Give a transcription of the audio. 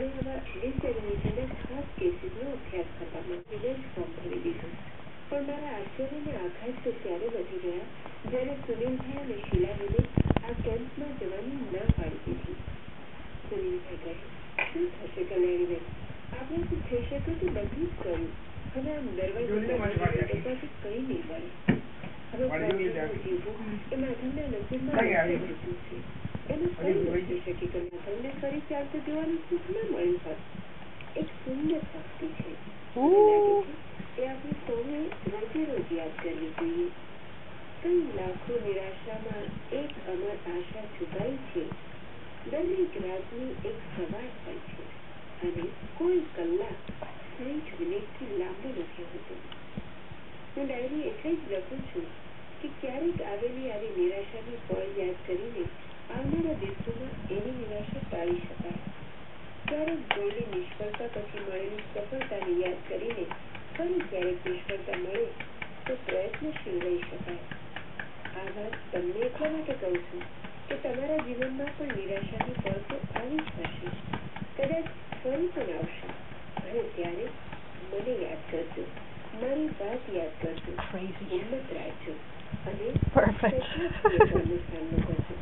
અને આવા ડિસેલિનેશનના ખાસ કેસીસનો અભ્યાસ કરવામાં વિદેશ ફોર્મ ભરી દીધું. પણ મારા આશ્ચર્યને આઘાત તો ત્યારે વધી ગયા જ્યારે સુનિલભાઈ અને શીલાબેને આ કેમ્પમાં જવાની ના પાડી દીધી. સુનિલભાઈ કહે, શું થશે કલ્યાણીબેન? આપણાથી થઈ શકે તો બધું જ કર્યું. હવે આમ દરવાજો પછી કંઈ નહીં મળે. હવે જીવવું એ માધવના નસીબમાં આવી ચૂક્યું છે. એમાં કંઈ નથી શકે કે માધવને ફરી ચાલતું જોવાનું સુખ ના મળ્યું હોત. એક સુંદર ભક્તિ છે. એ આપણે સૌને રોજે રોજ યાદ કરવી જોઈએ. કઈ લાખો નિરાશામાં એક અમર આશા છુપાઈ છે. દરેક રાતની એક સવાર હોય છે અને કોઈ કલાક 60 મિનિટથી લાંબો નથી હોતો. હું ડાયરી એટલે જ લખું છું કે ક્યારેક આવેલી આવી નિરાશાની પળ યાદ કરીને આવનારા દિવસોમાં એની નિરાશા ટાળી શકાય. ક્યારેક જોયેલી નિષ્ફળતા પછી મળેલી સફળતાને યાદ કરીને ફરી ક્યારેક નિષ્ફળતા મળે તો પ્રયત્નશીલ રહી શકાય. આ વાત તમને એટલા માટે કહું છું કે તમારા જીવનમાં પણ નિરાશાની પળ તો આવી જ હશે. કદાચ ફરી પણ આવશે. અને ત્યારે મને યાદ કરજો, મારી વાત યાદ કરજો, હિંમત રાખજો અને સચોટ સામનો કરજો.